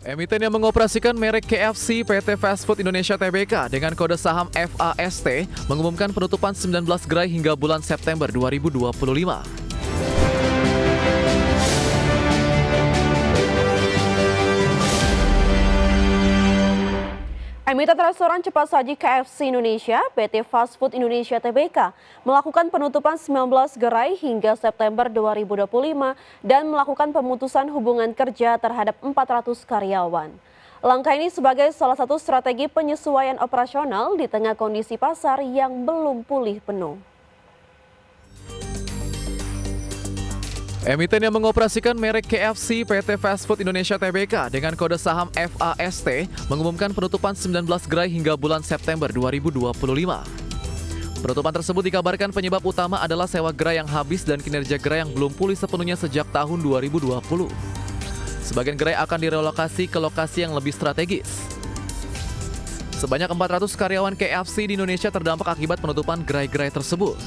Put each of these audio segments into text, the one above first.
Emiten yang mengoperasikan merek KFC PT Fast Food Indonesia Tbk dengan kode saham FAST mengumumkan penutupan 19 gerai hingga bulan September 2025. Emiten restoran cepat saji KFC Indonesia, PT Fast Food Indonesia Tbk, melakukan penutupan 19 gerai hingga September 2025 dan melakukan pemutusan hubungan kerja terhadap 400 karyawan. Langkah ini sebagai salah satu strategi penyesuaian operasional di tengah kondisi pasar yang belum pulih penuh. Emiten yang mengoperasikan merek KFC PT Fast Food Indonesia Tbk dengan kode saham FAST mengumumkan penutupan 19 gerai hingga bulan September 2025. Penutupan tersebut dikabarkan penyebab utama adalah sewa gerai yang habis dan kinerja gerai yang belum pulih sepenuhnya sejak tahun 2020. Sebagian gerai akan direlokasi ke lokasi yang lebih strategis. Sebanyak 400 karyawan KFC di Indonesia terdampak akibat penutupan gerai-gerai tersebut.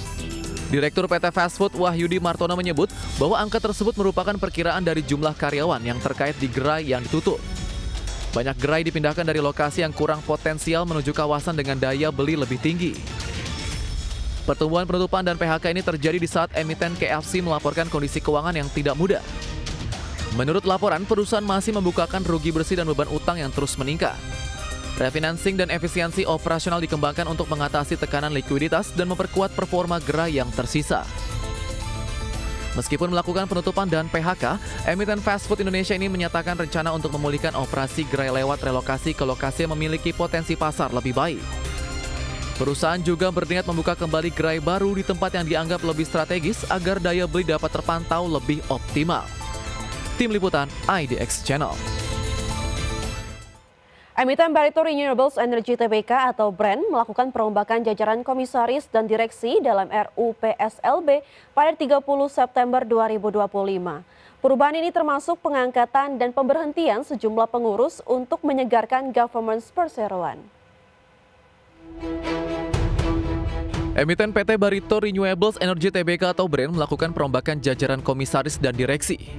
Direktur PT Fast Food Wahyudi Martono menyebut bahwa angka tersebut merupakan perkiraan dari jumlah karyawan yang terkait di gerai yang ditutup. Banyak gerai dipindahkan dari lokasi yang kurang potensial menuju kawasan dengan daya beli lebih tinggi. Pertumbuhan penutupan dan PHK ini terjadi di saat emiten KFC melaporkan kondisi keuangan yang tidak mudah. Menurut laporan, perusahaan masih membukakan rugi bersih dan beban utang yang terus meningkat. Refinancing dan efisiensi operasional dikembangkan untuk mengatasi tekanan likuiditas dan memperkuat performa gerai yang tersisa. Meskipun melakukan penutupan dan PHK, emiten Fast Food Indonesia ini menyatakan rencana untuk memulihkan operasi gerai lewat relokasi ke lokasi yang memiliki potensi pasar lebih baik. Perusahaan juga berniat membuka kembali gerai baru di tempat yang dianggap lebih strategis agar daya beli dapat terpantau lebih optimal. Tim Liputan IDX Channel. Emiten Barito Renewables Energy Tbk atau BREN melakukan perombakan jajaran komisaris dan direksi dalam RUU PSLB pada 30 September 2025. Perubahan ini termasuk pengangkatan dan pemberhentian sejumlah pengurus untuk menyegarkan governance perseroan. Emiten PT Barito Renewables Energy Tbk atau BREN melakukan perombakan jajaran komisaris dan direksi.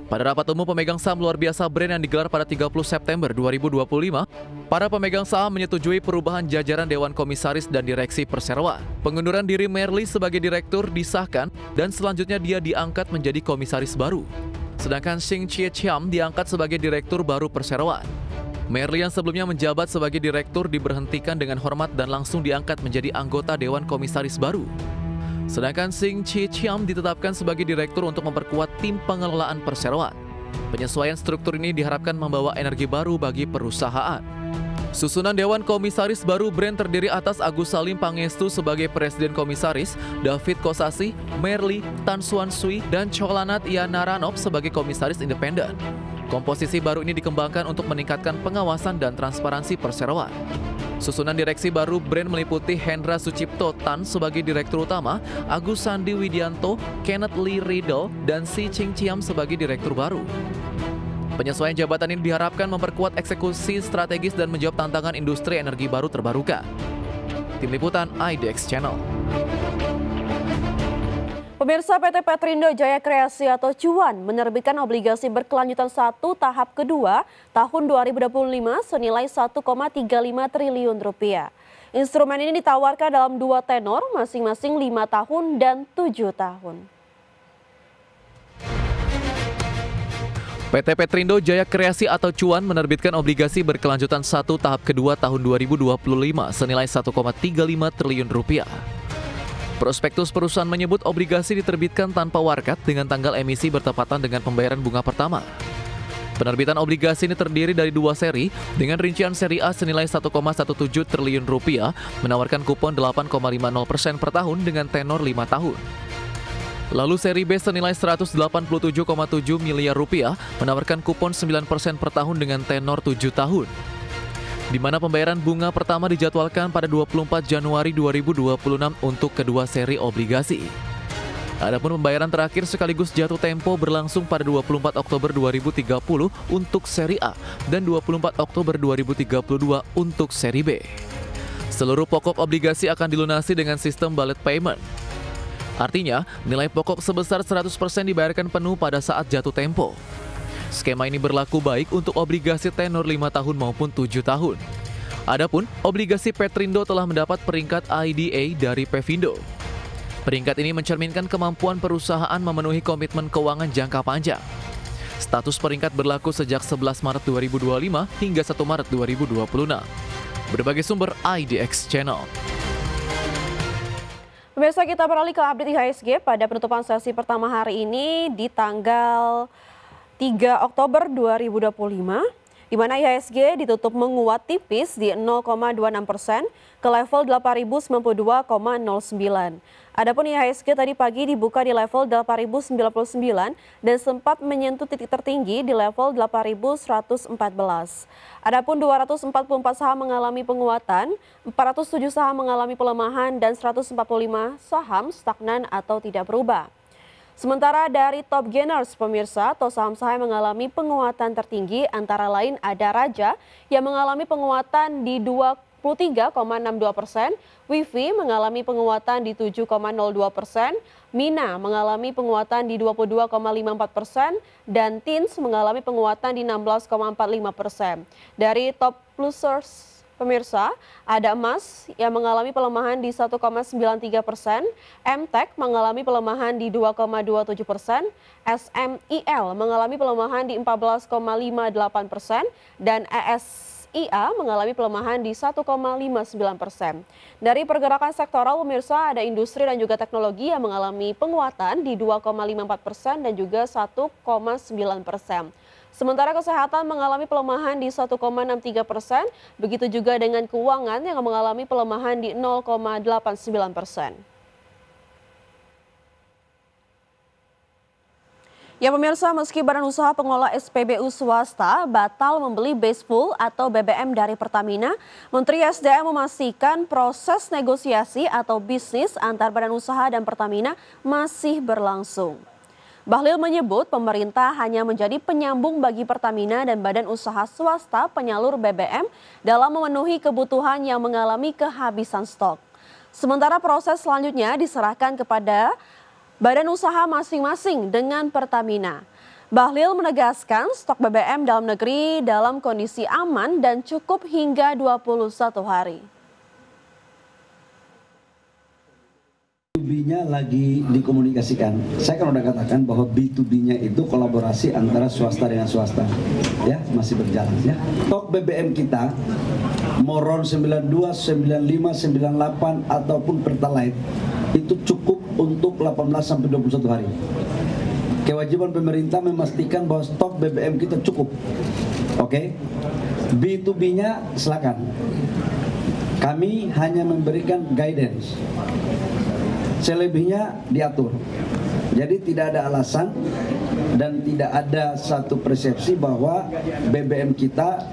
Pada rapat umum pemegang saham luar biasa BREN yang digelar pada 30 September 2025, para pemegang saham menyetujui perubahan jajaran Dewan Komisaris dan Direksi Perseroan. Pengunduran diri Merli sebagai direktur disahkan dan selanjutnya dia diangkat menjadi komisaris baru. Sedangkan Xing Chie Chiam diangkat sebagai direktur baru Perseroan. Merli yang sebelumnya menjabat sebagai direktur diberhentikan dengan hormat dan langsung diangkat menjadi anggota Dewan Komisaris baru. Sedangkan Xing Chie Chiam ditetapkan sebagai direktur untuk memperkuat tim pengelolaan perseroan. Penyesuaian struktur ini diharapkan membawa energi baru bagi perusahaan. Susunan Dewan Komisaris baru BREN terdiri atas Agus Salim Pangestu sebagai Presiden Komisaris, David Kosasi, Merli, Tan Suan Sui, dan Cholanat Ianaranop sebagai Komisaris Independen. Komposisi baru ini dikembangkan untuk meningkatkan pengawasan dan transparansi perseroan. Susunan direksi baru BREN meliputi Hendra Sucipto Tan sebagai Direktur Utama, Agus Sandi Widianto, Kenneth Lee Riddle, dan Si Ching Chiam sebagai Direktur baru. Penyesuaian jabatan ini diharapkan memperkuat eksekusi strategis dan menjawab tantangan industri energi baru terbarukan. Tim Liputan IDX Channel. Pemirsa, PT Petrindo Jaya Kreasi atau Cuan menerbitkan obligasi berkelanjutan 1 tahap kedua tahun 2025 senilai 1,35 triliun rupiah. Instrumen ini ditawarkan dalam 2 tenor masing-masing 5 tahun dan 7 tahun. PT Petrindo Jaya Kreasi atau Cuan menerbitkan obligasi berkelanjutan 1 tahap kedua tahun 2025 senilai 1,35 triliun rupiah. Prospektus perusahaan menyebut obligasi diterbitkan tanpa warkat dengan tanggal emisi bertepatan dengan pembayaran bunga pertama. Penerbitan obligasi ini terdiri dari 2 seri dengan rincian seri A senilai 1,17 triliun rupiah menawarkan kupon 8,50% per tahun dengan tenor 5 tahun. Lalu seri B senilai 187,7 miliar rupiah menawarkan kupon 9% per tahun dengan tenor 7 tahun. Di mana pembayaran bunga pertama dijadwalkan pada 24 Januari 2026 untuk kedua seri obligasi. Adapun pembayaran terakhir sekaligus jatuh tempo berlangsung pada 24 Oktober 2030 untuk seri A dan 24 Oktober 2032 untuk seri B. Seluruh pokok obligasi akan dilunasi dengan sistem bullet payment. Artinya, nilai pokok sebesar 100% dibayarkan penuh pada saat jatuh tempo. Skema ini berlaku baik untuk obligasi tenor 5 tahun maupun 7 tahun. Adapun, obligasi Petrindo telah mendapat peringkat IDA dari Pevindo. Peringkat ini mencerminkan kemampuan perusahaan memenuhi komitmen keuangan jangka panjang. Status peringkat berlaku sejak 11 Maret 2025 hingga 1 Maret 2026. Berbagai sumber IDX Channel. Pemirsa, kita beralih ke update IHSG pada penutupan sesi pertama hari ini di tanggal 3 Oktober 2025. Di mana IHSG ditutup menguat tipis di 0,26% ke level 8.092,09. Adapun IHSG tadi pagi dibuka di level 8.099 dan sempat menyentuh titik tertinggi di level 8.114. Adapun 244 saham mengalami penguatan, 407 saham mengalami pelemahan dan 145 saham stagnan atau tidak berubah. Sementara dari top gainers pemirsa atau saham-saham yang mengalami penguatan tertinggi antara lain ada Raja yang mengalami penguatan di 23,62%, Wifi mengalami penguatan di 7,02%, Mina mengalami penguatan di 22,54%, dan Tins mengalami penguatan di 16,45%. Dari top plusers pemirsa, ada emas yang mengalami pelemahan di 1,93%, MTEK mengalami pelemahan di 2,27%, SMIL mengalami pelemahan di 14,58%, dan ESIA mengalami pelemahan di 1,59%. Dari pergerakan sektoral pemirsa, ada industri dan juga teknologi yang mengalami penguatan di 2,54% dan juga 1,9%. Sementara kesehatan mengalami pelemahan di 1,63%, begitu juga dengan keuangan yang mengalami pelemahan di 0,89%. Ya pemirsa, meski Badan Usaha Pengelola SPBU swasta batal membeli base fuel atau BBM dari Pertamina, Menteri SDM memastikan proses negosiasi atau bisnis antar Badan Usaha dan Pertamina masih berlangsung. Bahlil menyebut pemerintah hanya menjadi penyambung bagi Pertamina dan badan usaha swasta penyalur BBM dalam memenuhi kebutuhan yang mengalami kehabisan stok. Sementara proses selanjutnya diserahkan kepada badan usaha masing-masing dengan Pertamina. Bahlil menegaskan stok BBM dalam negeri dalam kondisi aman dan cukup hingga 21 hari. B2B-nya lagi dikomunikasikan. Saya kan udah katakan bahwa B2B-nya itu kolaborasi antara swasta dengan swasta. Ya, masih berjalan ya. Stok BBM kita Moron 92, 95, 98 ataupun Pertalite itu cukup untuk 18 sampai 21 hari. Kewajiban pemerintah memastikan bahwa stok BBM kita cukup. Oke. B2B-nya silakan. Kami hanya memberikan guidance. Selebihnya diatur. Jadi tidak ada alasan dan tidak ada satu persepsi bahwa BBM kita